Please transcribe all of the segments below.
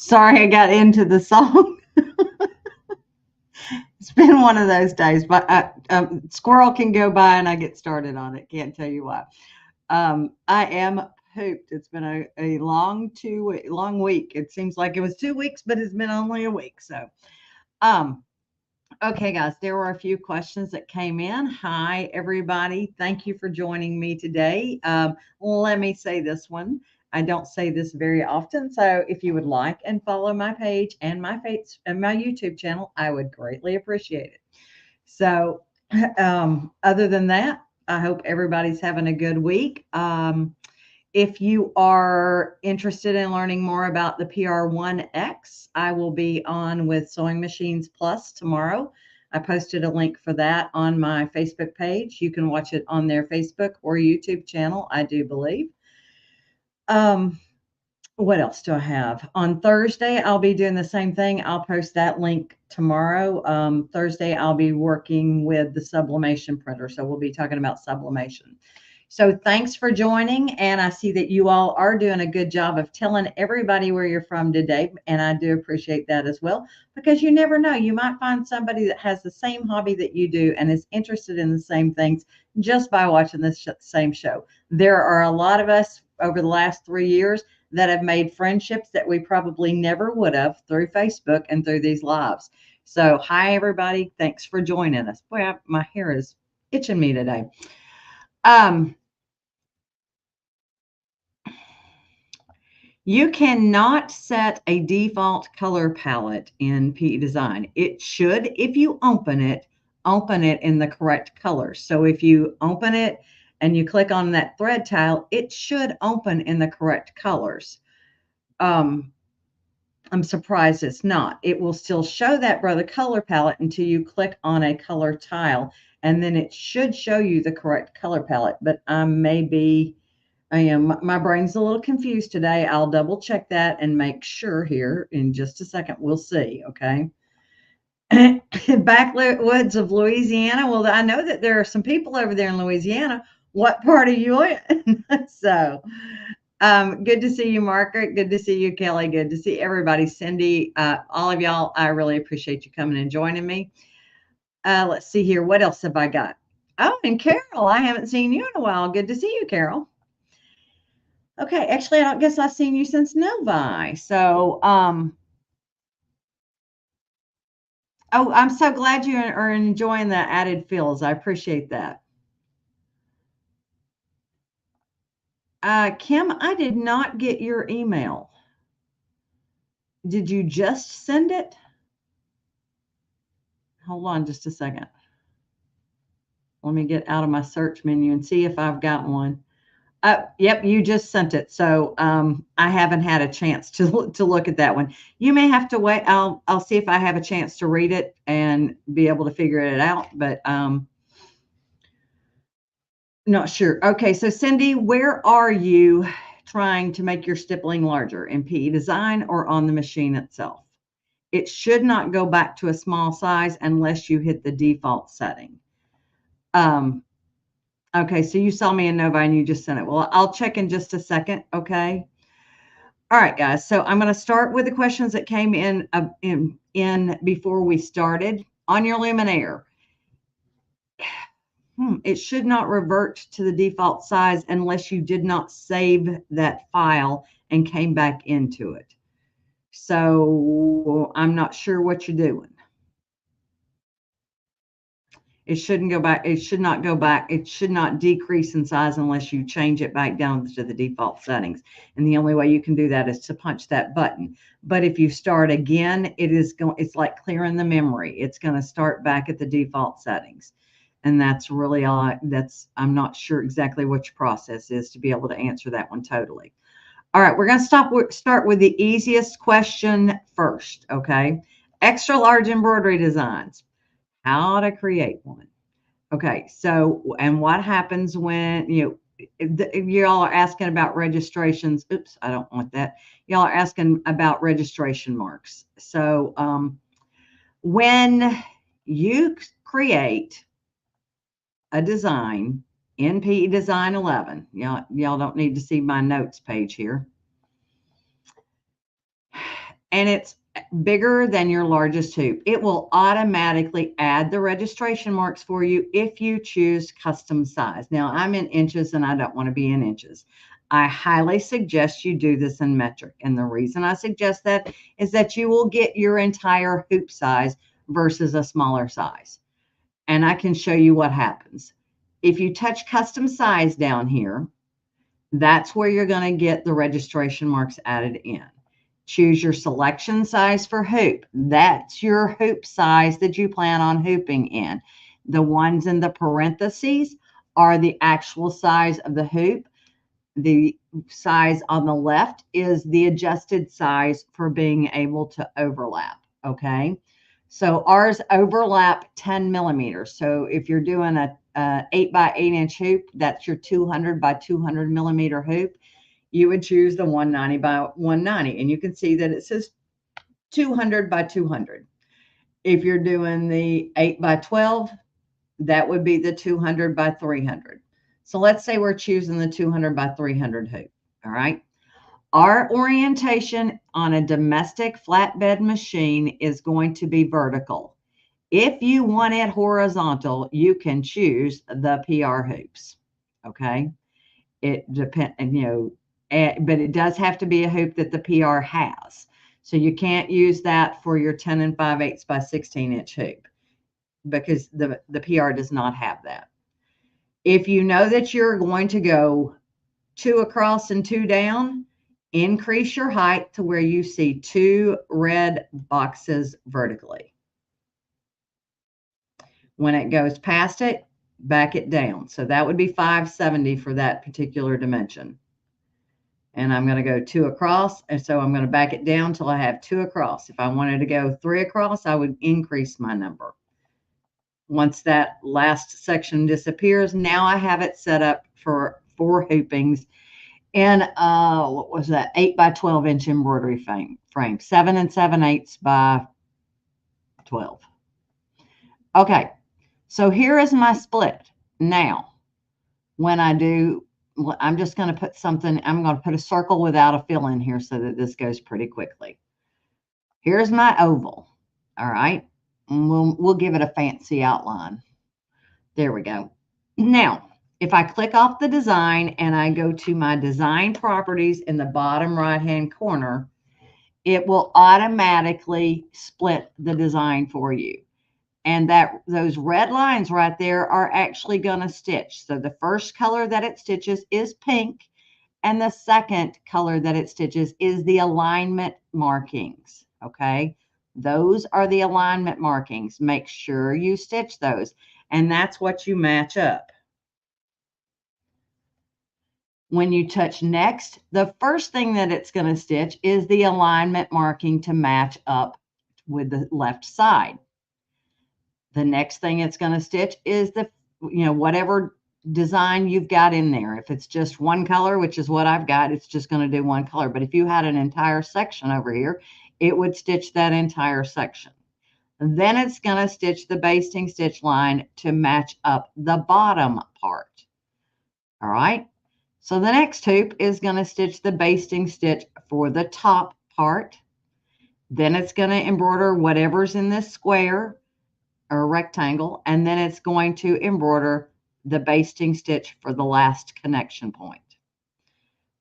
Sorry, I got into the song. It's been one of those days, but squirrel can go by and I get started on it. Can't tell you why. I am pooped. It's been a long week. It seems like it was 2 weeks, but it's been only a week. Um, okay, guys, there were a few questions that came in. Hi, everybody. Thank you for joining me today. Let me say this one. I don't say this very often, so if you would like and follow my page and my face and my YouTube channel, I would greatly appreciate it. So, other than that, I hope everybody's having a good week. If you are interested in learning more about the PR1X, I will be on with Sewing Machines Plus tomorrow. I posted a link for that on my Facebook page. You can watch it on their Facebook or YouTube channel, I do believe. Um, what else do I have? On Thursday, I'll be doing the same thing. I'll post that link tomorrow. Thursday, I'll be working with the sublimation printer. So we'll be talking about sublimation. So thanks for joining. And I see that you all are doing a good job of telling everybody where you're from today. And I do appreciate that as well, because you never know. You might find somebody that has the same hobby that you do and is interested in the same things just by watching this same show. There are a lot of us over the last 3 years that have made friendships that we probably never would have through Facebook and through these lives. So, hi, everybody. Thanks for joining us. Boy, my hair is itching me today. Um, you cannot set a default color palette in PE Design. It should, if you open it in the correct colors. So if you open it and you click on that thread tile, it should open in the correct colors. I'm surprised it's not. It will still show that brother color palette until you click on a color tile, and then it should show you the correct color palette. But I am, my brain's a little confused today. I'll double check that and make sure here in just a second. We'll see. Okay. Backwoods of Louisiana. Well, I know that there are some people over there in Louisiana. What part are you in? So, good to see you, Margaret. Good to see you, Kelly. Good to see everybody. Cindy, all of y'all, I really appreciate you coming and joining me. Let's see here. What else have I got? Oh, and Carol, I haven't seen you in a while. Good to see you, Carol. Okay, actually, I don't guess I've seen you since Novi. So, oh, I'm so glad you are enjoying the added feels. I appreciate that. Kim, I did not get your email. Did you just send it? Hold on just a second. Let me get out of my search menu and see if I've got one. Yep, you just sent it. So I haven't had a chance to look at that one. You may have to wait. I'll see if I have a chance to read it and be able to figure it out. But not sure. Okay, so Cindy, where are you trying to make your stippling larger, in PE Design or on the machine itself? It should not go back to a small size unless you hit the default setting. Okay, so you saw me in Novi and you just sent it. Well, I'll check in just a second, okay? All right, guys. So I'm going to start with the questions that came in before we started. On your Luminaire, it should not revert to the default size unless you did not save that file and came back into it. So I'm not sure what you're doing. It shouldn't go back. It should not go back. It should not decrease in size unless you change it back down to the default settings. And the only way you can do that is to punch that button. But if you start again, it's like clearing the memory. It's going to start back at the default settings. And that's really all. I'm not sure exactly what your process is to be able to answer that one totally. All right, we're going to start with the easiest question first. Okay, extra large embroidery designs. How to create one. Okay, so, and what happens when, y'all are asking about registrations. Oops, I don't want that. Y'all are asking about registration marks. So, when you create a design in PE Design 11, y'all don't need to see my notes page here. and it's bigger than your largest hoop, it will automatically add the registration marks for you if you choose custom size. Now, I'm in inches and I don't want to be in inches. I highly suggest you do this in metric. And the reason I suggest that is that you will get your entire hoop size versus a smaller size. And I can show you what happens. If you touch custom size down here, that's where you're going to get the registration marks added in. Choose your selection size for hoop. That's your hoop size that you plan on hooping in. The ones in the parentheses are the actual size of the hoop. The size on the left is the adjusted size for being able to overlap. Okay. So ours overlap 10 millimeters. So if you're doing a 8 by 8 inch hoop, that's your 200 by 200 millimeter hoop. You would choose the 190 by 190. And you can see that it says 200 by 200. If you're doing the 8 by 12, that would be the 200 by 300. So let's say we're choosing the 200 by 300 hoop. All right. Our orientation on a domestic flatbed machine is going to be vertical. If you want it horizontal, you can choose the PR hoops. Okay. It depends, but it does have to be a hoop that the PR has. So you can't use that for your 10 and 5/8 by 16 inch hoop because the PR does not have that. If you know that you're going to go 2 across and 2 down, increase your height to where you see 2 red boxes vertically. When it goes past it, back it down. So that would be 570 for that particular dimension. And I'm going to go 2 across. And so I'm going to back it down till I have 2 across. If I wanted to go 3 across, I would increase my number. Once that last section disappears, now I have it set up for 4 hoopings in what was that, 8 by 12 inch embroidery frame, 7 and 7/8 by 12. Okay, so here is my split. Now, when I do, I'm just going to put something, I'm going to put a circle without a fill in here so that this goes pretty quickly. Here's my oval. All right, and we'll give it a fancy outline. There we go. Now, if I click off the design and I go to my design properties in the bottom right-hand corner, it will automatically split the design for you. And those red lines right there are actually going to stitch. So the first color that it stitches is pink, and the second color that it stitches is the alignment markings. Okay, those are the alignment markings. Make sure you stitch those, and that's what you match up. When you touch next, the first thing that it's going to stitch is the alignment marking to match up with the left side. The next thing it's going to stitch is the, whatever design you've got in there. If it's just one color, which is what I've got, it's just going to do one color. But if you had an entire section over here, it would stitch that entire section. Then it's going to stitch the basting stitch line to match up the bottom part. All right. So the next hoop is going to stitch the basting stitch for the top part. Then it's going to embroider whatever's in this square or rectangle, and then it's going to embroider the basting stitch for the last connection point.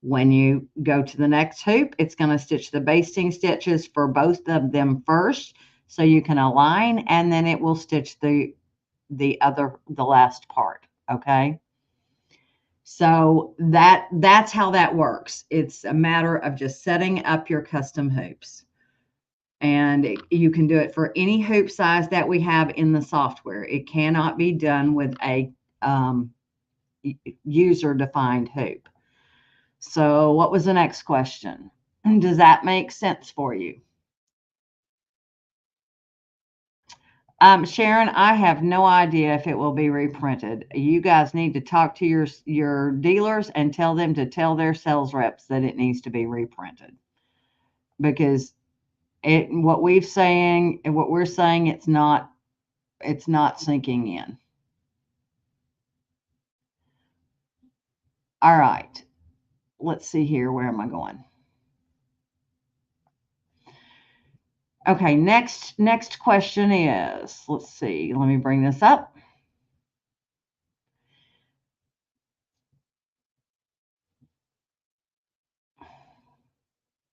When you go to the next hoop, it's going to stitch the basting stitches for both of them first so you can align, and then it will stitch the last part. Okay. So that's how that works. It's a matter of just setting up your custom hoops. And you can do it for any hoop size that we have in the software. It cannot be done with a user-defined hoop. So what was the next question? Does that make sense for you? Sharon, I have no idea if it will be reprinted. You guys need to talk to your dealers and tell them to tell their sales reps that it needs to be reprinted. Because what we're saying, it's not sinking in. All right. Let's see here. Where am I going? Okay, next question is, let's see, let me bring this up.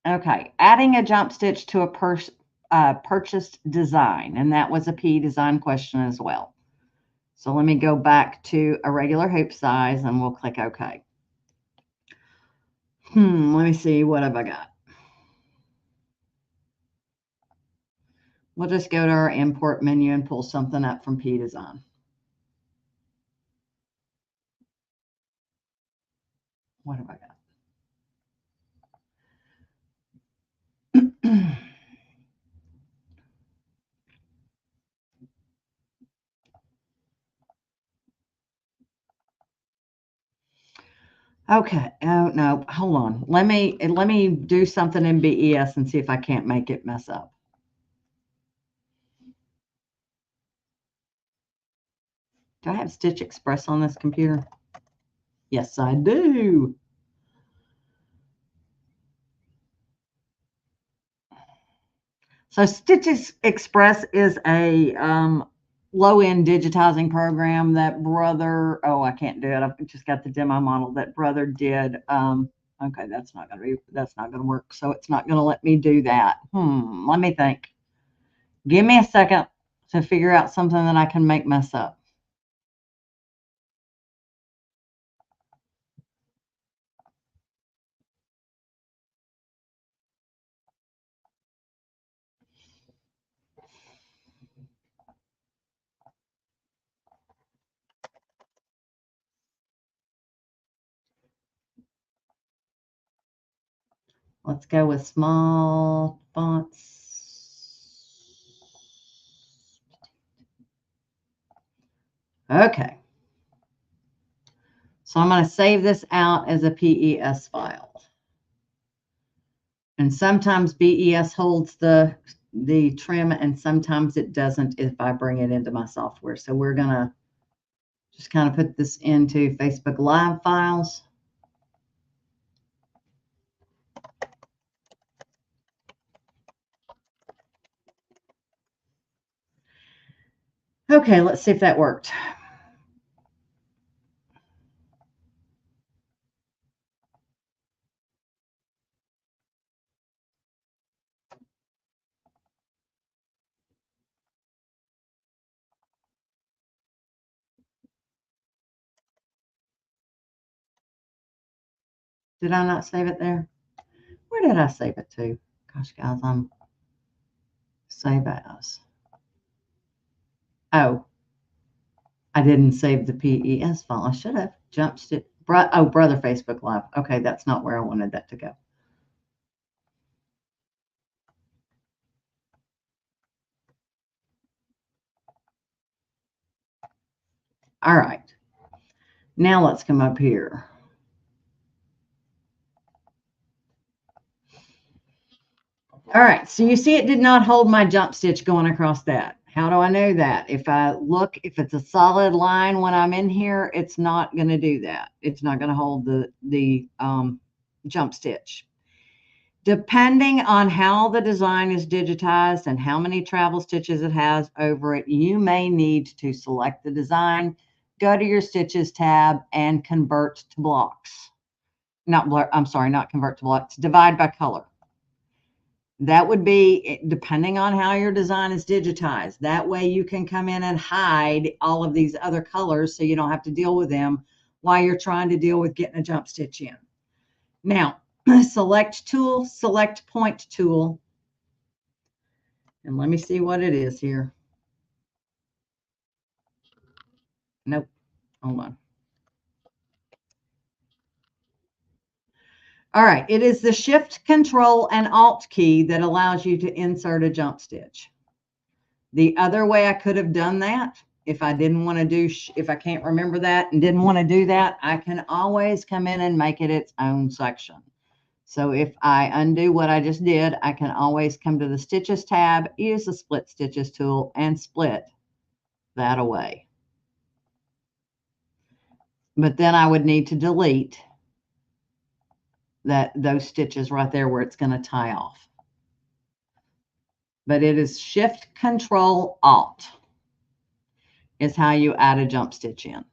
Okay, adding a jump stitch to a purchased design, and that was a PE design question as well. So let me go back to a regular hoop size and we'll click OK. Let me see, what have I got? We'll just go to our import menu and pull something up from PE design. What have I got? Okay. Oh no, hold on. Let me do something in BES and see if I can't make it mess up. Do I have Stitch Express on this computer? Yes, I do. So Stitch Express is a low-end digitizing program that Brother, oh, I can't do it. I've just got the demo model that Brother did. Okay, that's not gonna work. So it's not gonna let me do that. Let me think. Give me a second to figure out something that I can make mess up. Let's go with small fonts. Okay. So I'm going to save this out as a PES file. And sometimes BES holds the trim and sometimes it doesn't if I bring it into my software. So we're going to just kind of put this into Facebook Live files. Okay, let's see if that worked. Did I not save it there? Where did I save it to? Gosh, guys, I'm save as. Oh, I didn't save the PES file. I should have. Jump Stitch. Oh, Brother Facebook Live. Okay, that's not where I wanted that to go. All right. Now let's come up here. All right, so you see it did not hold my jump stitch going across that. How do I know that? If I look, if it's a solid line when I'm in here, it's not going to do that. It's not going to hold the jump stitch. Depending on how the design is digitized and how many travel stitches it has over it, you may need to select the design, go to your stitches tab, and convert to blocks. I'm sorry, not convert to blocks, divide by color. That would be depending on how your design is digitized. That way you can come in and hide all of these other colors so you don't have to deal with them while you're trying to deal with getting a jump stitch in. Now, select tool, select point tool. And let me see what it is here. Nope. Hold on. All right. It is the Shift, Control, and Alt key that allows you to insert a jump stitch. The other way I could have done that, if I didn't want to do, if I can't remember that and didn't want to do that, I can always come in and make it its own section. So if I undo what I just did, I can always come to the Stitches tab, use the Split Stitches tool, and split that away. But then I would need to delete those stitches right there where it's going to tie off. but it is Shift Control Alt is how you add a jump stitch in.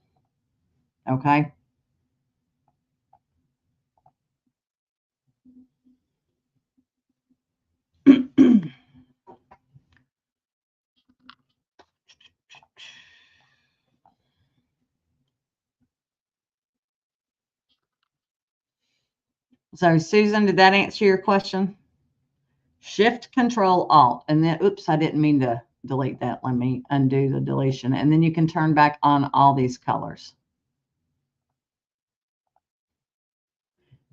Okay. So Susan, did that answer your question? Shift Control Alt, and then, oops, I didn't mean to delete that. Let me undo the deletion. And then you can turn back on all these colors.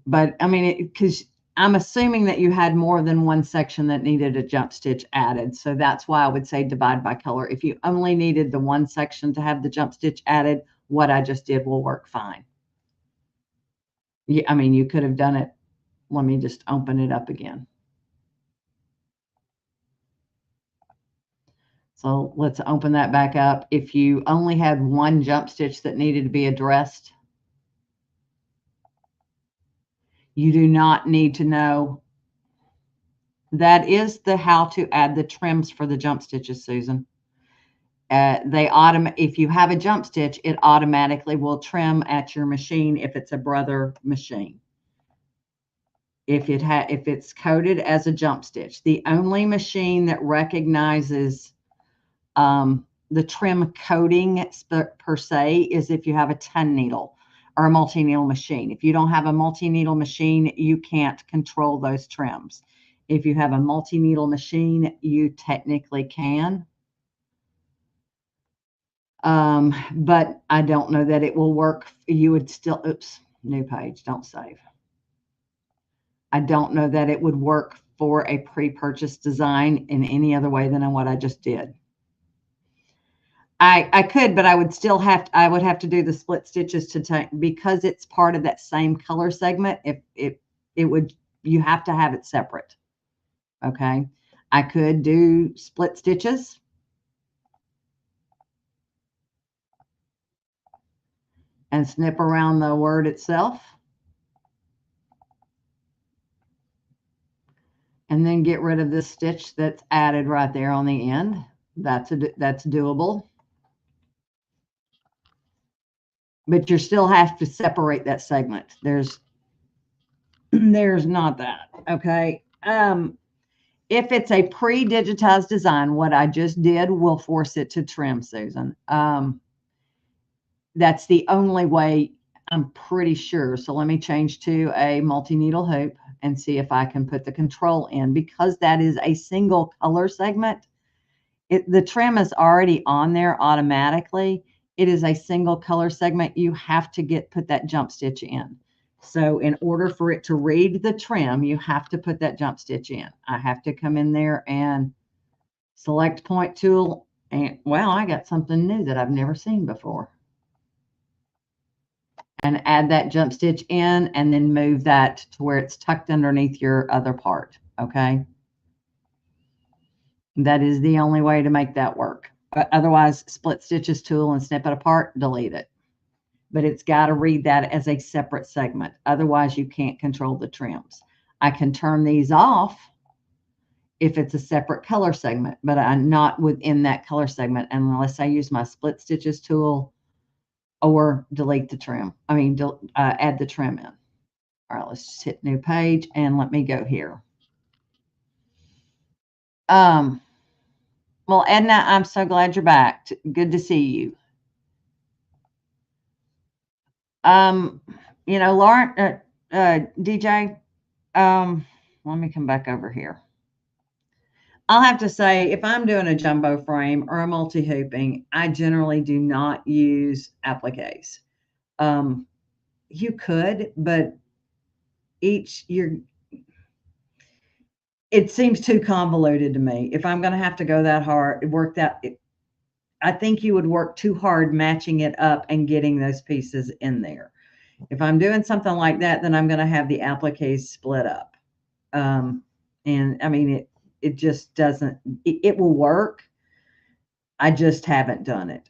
But I mean, because I'm assuming that you had more than one section that needed a jump stitch added. So that's why I would say divide by color. If you only needed the one section to have the jump stitch added, what I just did will work fine. Yeah, I mean, you could have done it. Let me just open it up again. So let's open that back up. If you only had one jump stitch that needed to be addressed, you do not need to know. That is the how to add the trims for the jump stitches, Susan. If you have a jump stitch, it automatically will trim at your machine if it's a brother machine. If it's coded as a jump stitch, the only machine that recognizes the trim coding per se is if you have a 10 needle or a multi-needle machine. If you don't have a multi-needle machine, you can't control those trims. If you have a multi-needle machine, you technically can. But I don't know that it will work. You would still, oops, new page, don't save. I don't know that it would work for a pre-purchase design in any other way than what I just did. I could, but I would still I would have to do the split stitches to take, because it's part of that same color segment. You have to have it separate. Okay. I could do split stitches. And snip around the word itself. And then get rid of this stitch that's added right there on the end. That's doable. But you still have to separate that segment. There's not that. Okay. If it's a pre-digitized design, what I just did will force it to trim, Susan. That's the only way, I'm pretty sure. So let me change to a multi-needle hoop and see if I can put the control in, because that is a single color segment. The trim is already on there automatically. It is a single color segment. You have to put that jump stitch in. So in order for it to read the trim, you have to put that jump stitch in. I have to come in there and select point tool. And wow, I got something new that I've never seen before. And add that jump stitch in, and then move that to where it's tucked underneath your other part. Okay. That is the only way to make that work. Otherwise, split stitches tool and snip it apart, delete it. But it's got to read that as a separate segment. Otherwise, you can't control the trims. I can turn these off if it's a separate color segment, but I'm not within that color segment unless I use my split stitches tool or delete the trim. I mean, add the trim in. All right, let's just hit new page and let me go here. Well, Edna, I'm so glad you're back. Good to see you. Lauren, DJ, let me come back over here. I'll have to say, if I'm doing a jumbo frame or a multi-hooping, I generally do not use appliques. You could, but it seems too convoluted to me. If I'm going to have to go that hard, I think you would work too hard matching it up and getting those pieces in there. If I'm doing something like that, then I'm going to have the appliques split up. And I mean, it just doesn't, it will work. I just haven't done it.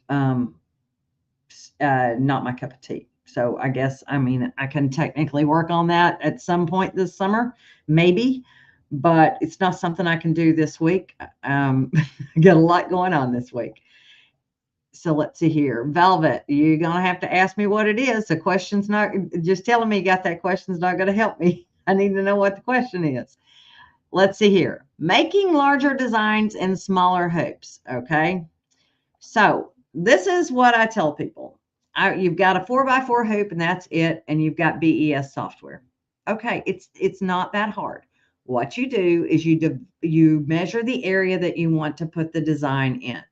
Not my cup of tea. So I guess, I mean, I can technically work on that at some point this summer, maybe. but it's not something I can do this week. I got a lot going on this week. So let's see here. Velvet, you're going to have to ask me what it is. The question's not, just telling me you got that question's not going to help me. I need to know what the question is. Let's see here. Making larger designs in smaller hoops. Okay. So this is what I tell people. You've got a 4x4 hoop and that's it. And you've got BES software. Okay. It's not that hard. What you do is you measure the area that you want to put the design in.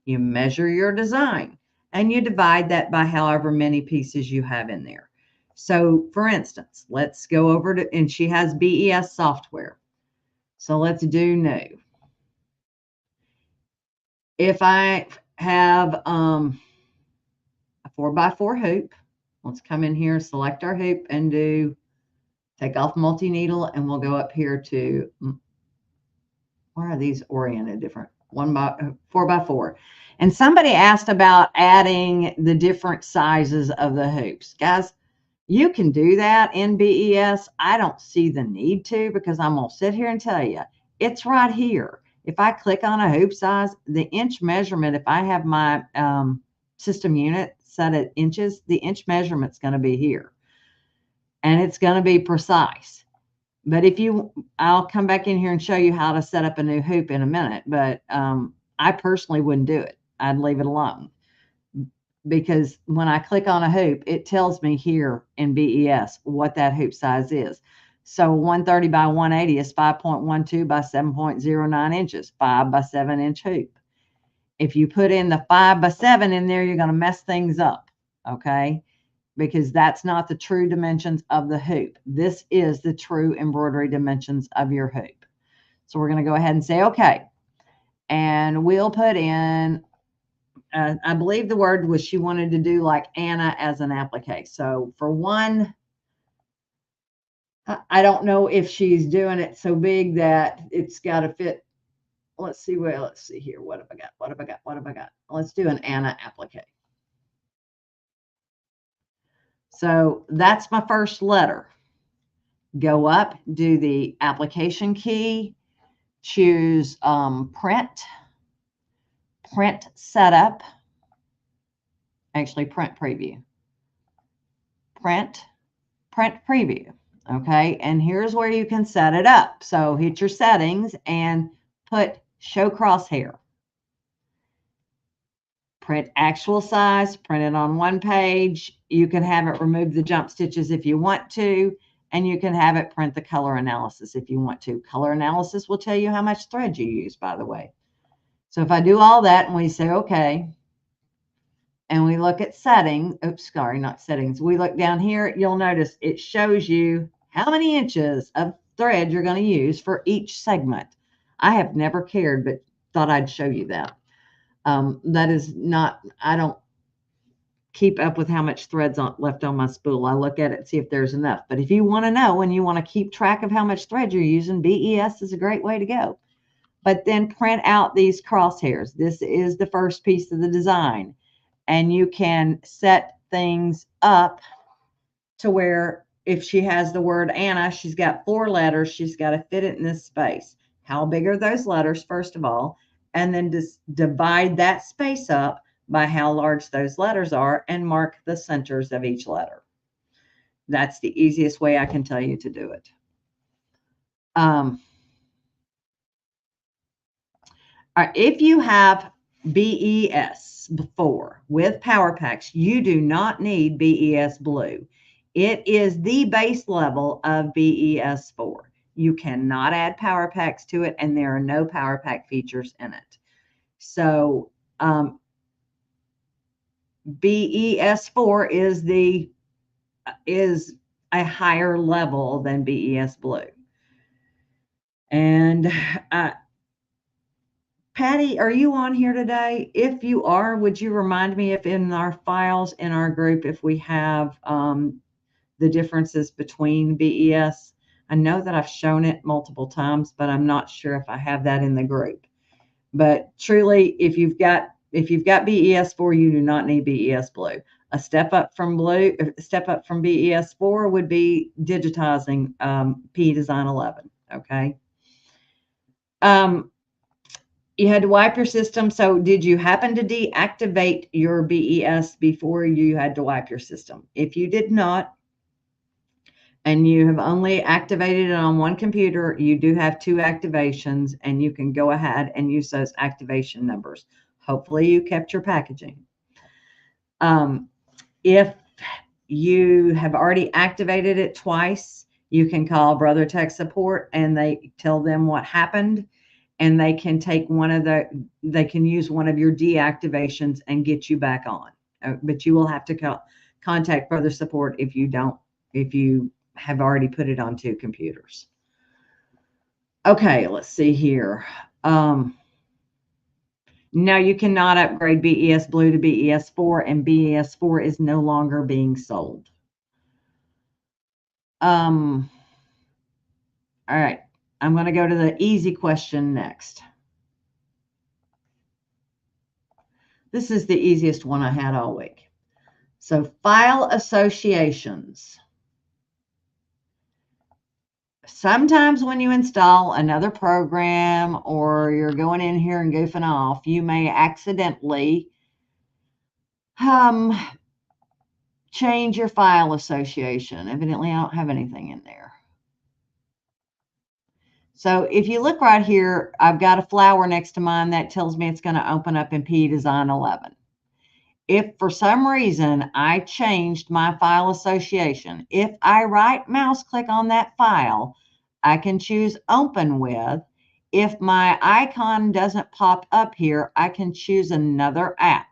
You measure your design and you divide that by however many pieces you have in there. So for instance, let's go over to, and she has BES software. So let's do new. If I have a 4x4 hoop, let's come in here, select our hoop and take off multi-needle, and we'll go up here to, where are these oriented different? 4x4. And somebody asked about adding the different sizes of the hoops. Guys, you can do that in BES. I don't see the need to, because I'm going to sit here and tell you, it's right here. If I click on a hoop size, the inch measurement, if I have my system unit set at inches, the inch measurement's going to be here. And it's going to be precise. But I'll come back in here and show you how to set up a new hoop in a minute. But I personally wouldn't do it. I'd leave it alone. Because when I click on a hoop, it tells me here in BES what that hoop size is. So 130 by 180 is 5.12 by 7.09 inches, 5 by 7 inch hoop. If you put in the 5 by 7 in there, you're going to mess things up, okay? Because that's not the true dimensions of the hoop. This is the true embroidery dimensions of your hoop. So we're going to go ahead and say, okay. And we'll put in, I believe the word was she wanted to do like Anna as an applique. So for one, I don't know if she's doing it so big that it's got to fit. Let's see here. What have I got? Let's do an Anna applique. So that's my first letter. Go up, do the application key, choose print setup, actually print preview, print preview. Okay, and here's where you can set it up. So hit your settings and put show crosshair. Print actual size, print it on one page. You can have it remove the jump stitches if you want to, and you can have it print the color analysis if you want to. Color analysis will tell you how much thread you use, by the way. So if I do all that and we say okay, and we look at settings, oops, sorry, not settings. We look down here, you'll notice it shows you how many inches of thread you're going to use for each segment. I have never cared, but thought I'd show you that. That is not, I don't keep up with how much thread's left on my spool. I look at it and see if there's enough. But if you want to know and you want to keep track of how much thread you're using, BES is a great way to go. But then print out these crosshairs. This is the first piece of the design. And you can set things up to where if she has the word Anna, she's got 4 letters. She's got to fit it in this space. How big are those letters, first of all? And then just divide that space up by how large those letters are and mark the centers of each letter. That's the easiest way I can tell you to do it. If you have BES before with Power Packs, you do not need BES Blue. It is the base level of BES 4. You cannot add Power Packs to it, and there are no Power Pack features in it. So BES 4 is a higher level than BES Blue. And Patty, are you on here today? If you are, would you remind me if in our files in our group, if we have the differences between BES? I know that I've shown it multiple times, but I'm not sure if I have that in the group. But truly, if you've got BES 4, you do not need BES Blue. A step up from BES 4 would be digitizing P Design 11. Okay. Um, you had to wipe your system. So did you happen to deactivate your BES before you had to wipe your system? If you did not, and you have only activated it on one computer, you do have two activations, and you can go ahead and use those activation numbers. Hopefully you kept your packaging. If you have already activated it twice, you can call Brother Tech Support and they tell them what happened, and they can take they can use one of your deactivations and get you back on. But you will have to contact Brother Support if you have already put it on two computers. Okay, let's see here. Now you cannot upgrade BES Blue to BES 4, and BES 4 is no longer being sold. All right, I'm going to go to the easy question next. This is the easiest one I had all week. So file associations. Sometimes when you install another program or you're going in here and goofing off, you may accidentally change your file association. Evidently, I don't have anything in there. So if you look right here, I've got a flower next to mine that tells me it's going to open up in PE Design 11. If for some reason I changed my file association, if I right mouse click on that file, I can choose open with. If my icon doesn't pop up here, I can choose another app.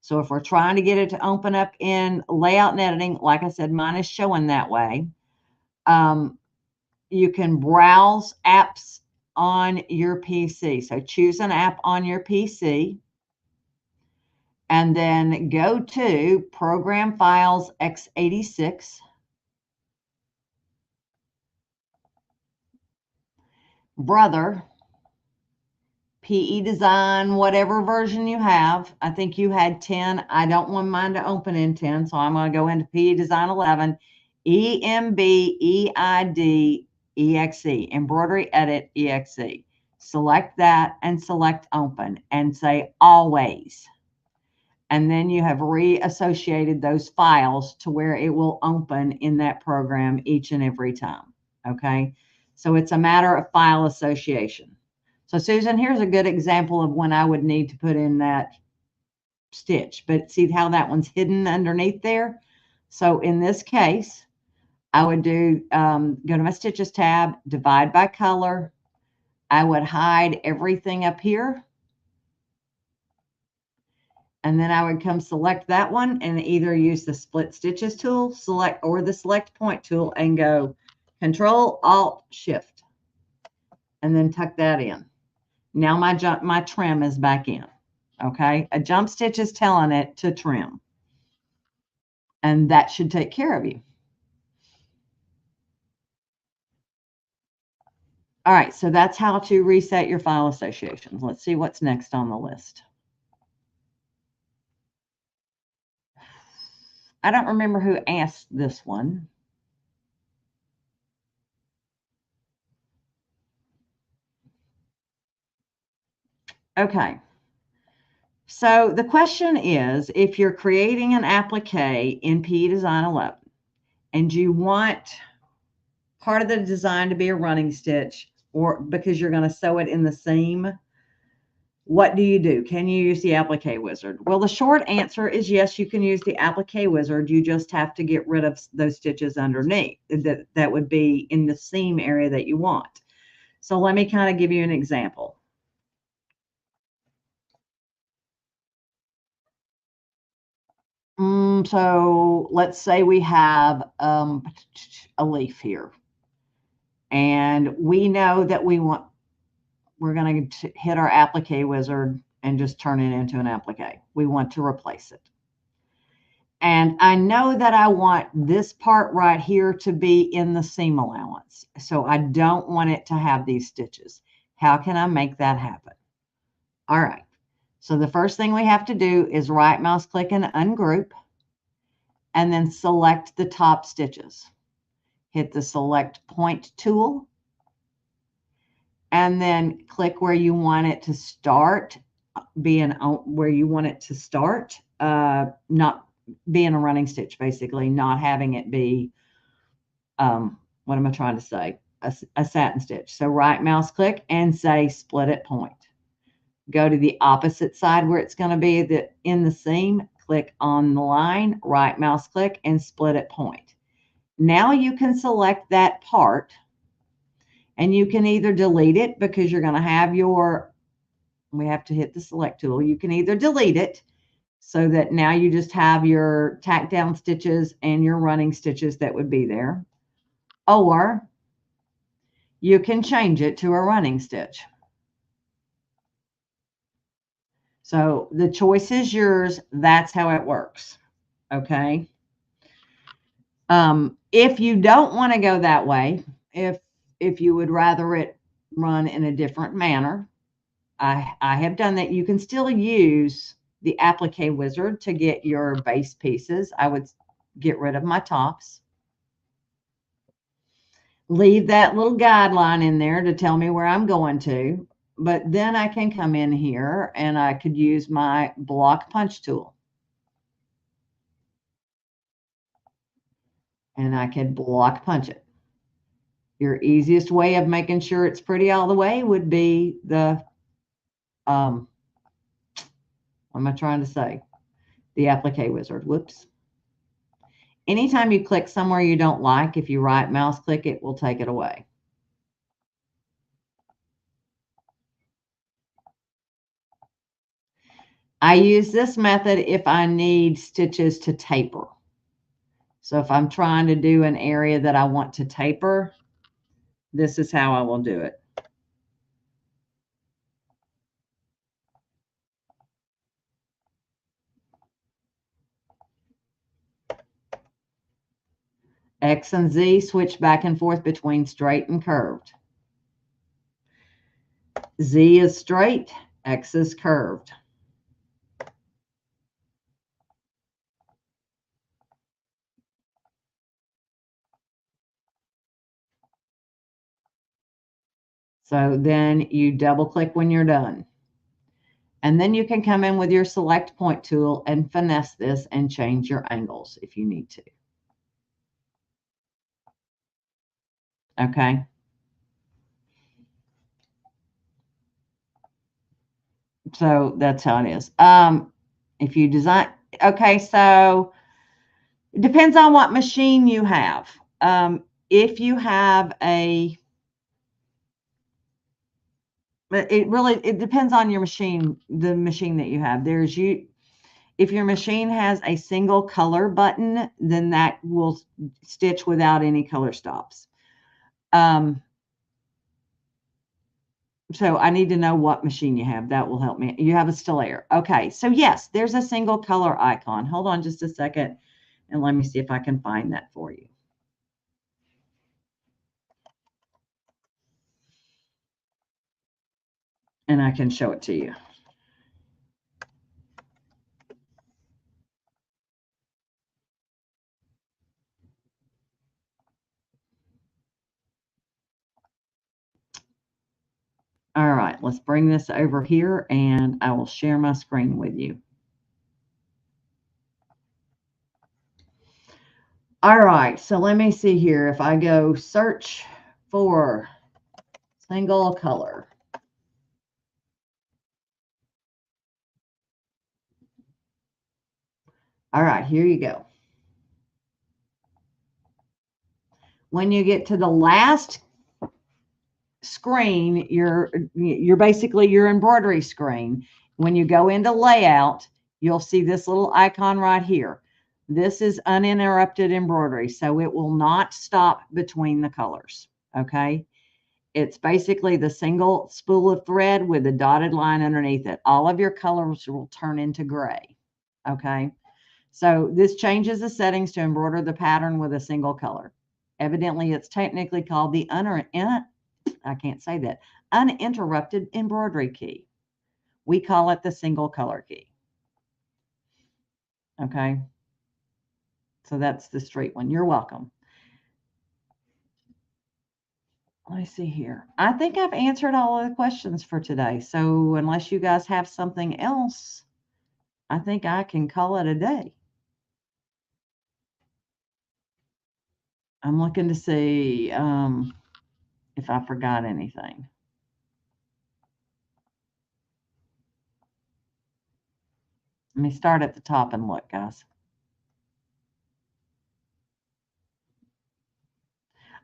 So if we're trying to get it to open up in layout and editing, like I said, mine is showing that way. You can browse apps on your PC. So choose an app on your PC and then go to Program Files x86. Brother, PE Design, whatever version you have. I think you had 10. I don't want mine to open in 10, so I'm going to go into PE Design 11. EMBEID EXE, Embroidery Edit EXE. Select that and select Open and say Always. And then you have reassociated those files to where it will open in that program each and every time. Okay, so it's a matter of file association. So Susan, here's a good example of when I would need to put in that stitch, but see how that one's hidden underneath there? So in this case, I would do, go to my Stitches tab, divide by color. I would hide everything up here. And then I would come select that one and either use the Split Stitches tool, or the Select Point tool and go Control, Alt, Shift, and then tuck that in. Now my trim is back in. Okay, a jump stitch is telling it to trim, and that should take care of you. All right, so that's how to reset your file associations. Let's see what's next on the list. I don't remember who asked this one. Okay. So the question is, if you're creating an applique in PE Design 11 and you want part of the design to be a running stitch, or because you're going to sew it in the seam, what do? Can you use the Applique Wizard? Well, the short answer is yes, you can use the Applique Wizard. You just have to get rid of those stitches underneath that would be in the seam area that you want. So let me kind of give you an example. So let's say we have a leaf here, and we know that we're going to hit our Applique Wizard and just turn it into an applique. We want to replace it. And I know that I want this part right here to be in the seam allowance. So I don't want it to have these stitches. How can I make that happen? All right. So the first thing we have to do is right mouse click and ungroup, and then select the top stitches. Hit the Select Point tool and then click where you want it to start, where you want it to start, not being a running stitch, basically, not having it be, what am I trying to say? A satin stitch. So right mouse click and say split at point. Go to the opposite side where it's going to be in the seam, click on the line, right mouse click and split at point. Now you can select that part and you can either delete it because you're going to have we have to hit the select tool. You can either delete it so that now you just have your tack down stitches and your running stitches that would be there, or you can change it to a running stitch. So the choice is yours. That's how it works. Okay. If you don't want to go that way, if you would rather it run in a different manner, I have done that. You can still use the applique wizard to get your base pieces. I would get rid of my tops. Leave that little guideline in there to tell me where I'm going to, but then I can come in here and I could use my block punch tool. And I could block punch it. Your easiest way of making sure it's pretty all the way would be the, what am I trying to say? The applique wizard. Whoops. Anytime you click somewhere you don't like, if you right mouse click, it will take it away. I use this method if I need stitches to taper. So if I'm trying to do an area that I want to taper, this is how I will do it. X and Z switch back and forth between straight and curved. Z is straight, X is curved. So then you double click when you're done. And then you can come in with your select point tool and finesse this and change your angles if you need to. Okay. So that's how it is. If you design, okay, so it depends on what machine you have. If you have it depends on your machine, the machine that you have. If your machine has a single color button, then that will stitch without any color stops. So I need to know what machine you have. That will help me. You have a Stellaire. Okay, so yes, there's a single color icon. Hold on just a second, and let me see if I can find that for you. And I can show it to you. All right, let's bring this over here, and I will share my screen with you. All right, so let me see here. If I go search for single color. All right, here you go. When you get to the last screen, you're basically your embroidery screen. When you go into layout, you'll see this little icon right here. This is uninterrupted embroidery, so it will not stop between the colors. Okay. It's basically the single spool of thread with a dotted line underneath it. All of your colors will turn into gray. Okay. So this changes the settings to embroider the pattern with a single color. Evidently, it's technically called the I can't say that, uninterrupted embroidery key. We call it the single color key. Okay. So that's the straight one. You're welcome. let me see here. I think I've answered all of the questions for today. So unless you guys have something else, I think I can call it a day. I'm looking to see if I forgot anything. Let me start at the top and look, guys.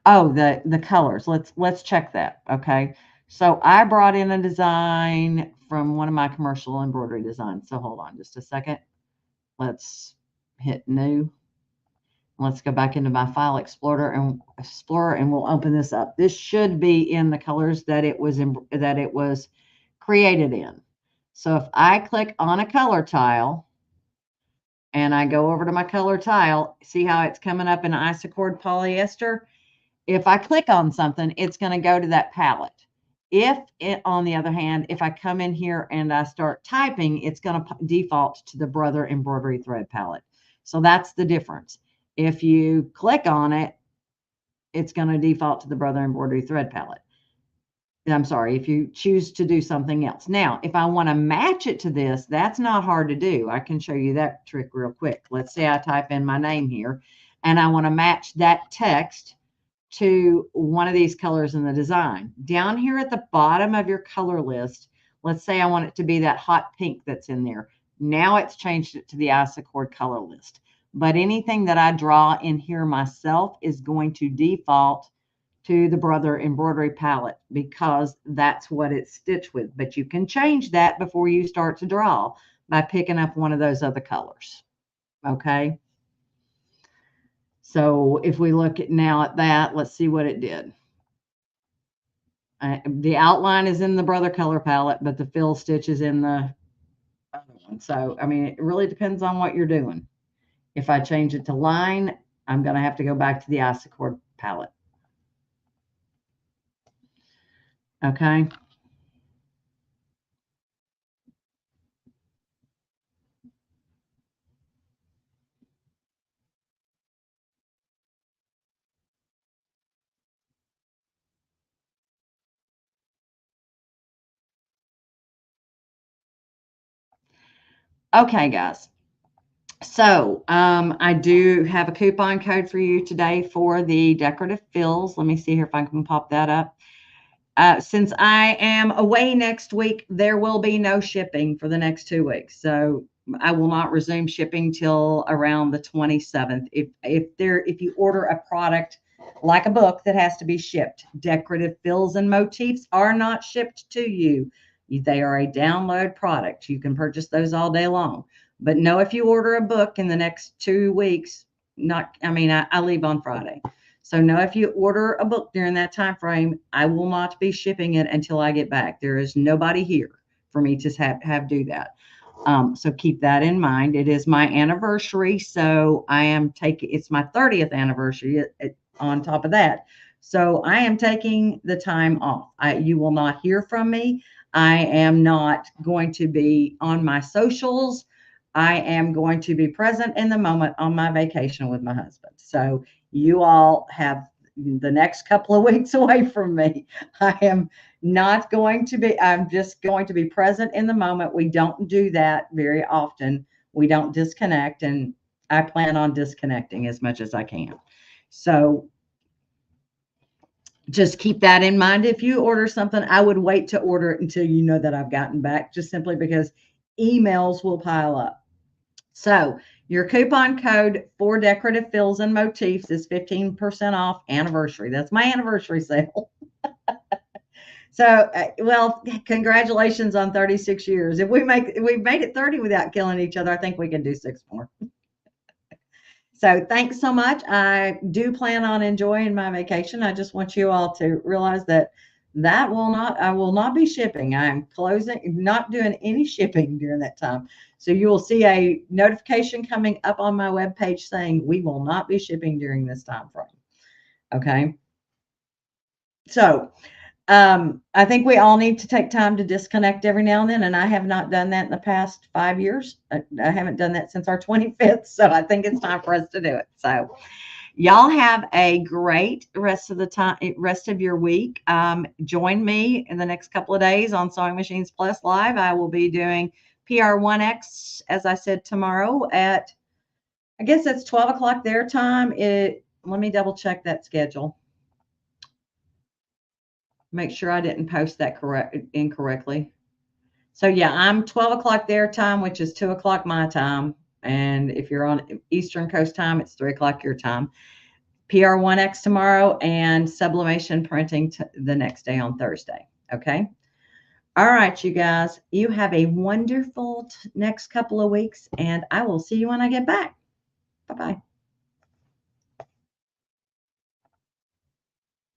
Oh, the colors. Let's check that. Okay. So I brought in a design from one of my commercial embroidery designs. So hold on just a second. Let's hit new. Let's go back into my file explorer and we'll open this up. This should be in the colors that it was created in. So if I click on a color tile and I go over to my color tile, see how it's coming up in isocord polyester? If I click on something, it's going to go to that palette. On the other hand, if I come in here and I start typing, it's going to default to the Brother Embroidery Thread palette. So that's the difference. If you click on it, it's going to default to the Brother Embroidery Thread palette. I'm sorry, if you choose to do something else. Now, if I want to match it to this, that's not hard to do. I can show you that trick real quick. Let's say I type in my name here, and I want to match that text to one of these colors in the design. Down here at the bottom of your color list, let's say I want it to be that hot pink that's in there. Now it's changed it to the isocord color list. But anything that I draw in here myself is going to default to the Brother Embroidery palette because that's what it's stitched with. But you can change that before you start to draw by picking up one of those other colors. Okay. So if we look at now at that, let's see what it did. The outline is in the Brother color palette, but the fill stitch is in the other one. So, I mean, it really depends on what you're doing. If I change it to line, I'm going to have to go back to the isocord palette. Okay. Okay, guys. So I do have a coupon code for you today for the decorative fills. Let me see here if I can pop that up. Since I am away next week, there will be no shipping for the next 2 weeks. So I will not resume shipping till around the 27th. If you order a product like a book that has to be shipped, decorative fills and motifs are not shipped to you. They are a download product. You can purchase those all day long. But no, if you order a book in the next 2 weeks, I leave on Friday. So no, if you order a book during that time frame, I will not be shipping it until I get back. There is nobody here for me to have do that. So keep that in mind. It is my anniversary, so it's my 30th anniversary on top of that. So I am taking the time off. You will not hear from me. I am not going to be on my socials. I am going to be present in the moment on my vacation with my husband. So you all have the next couple of weeks away from me. I am not going to be, I'm just going to be present in the moment. We don't do that very often. We don't disconnect, and I plan on disconnecting as much as I can. So just keep that in mind. If you order something, I would wait to order it until you know that I've gotten back, just simply because emails will pile up. So your coupon code for decorative fills and motifs is 15% off anniversary. That's my anniversary sale. So, well, congratulations on 36 years. If we've made it 30 without killing each other, I think we can do 6 more. So thanks so much. I do plan on enjoying my vacation. I just want you all to realize that I will not be shipping. I'm not doing any shipping during that time. So you will see a notification coming up on my webpage saying we will not be shipping during this time frame. Okay. So I think we all need to take time to disconnect every now and then, and I have not done that in the past 5 years. I haven't done that since our 25th, so I think it's time for us to do it. So Y'all have a great rest of your week. Join me in the next couple of days on Sewing Machines Plus Live. I will be doing PR1X, as I said, tomorrow at, I guess it's 12 o'clock their time. Let me double check that schedule. Make sure I didn't post that incorrectly. So yeah, I'm 12 o'clock their time, which is 2 o'clock my time. And if you're on Eastern Coast time, it's 3 o'clock your time. PR1X tomorrow and sublimation printing the next day on Thursday. Okay. All right, you guys, you have a wonderful next couple of weeks, and I will see you when I get back. Bye-bye.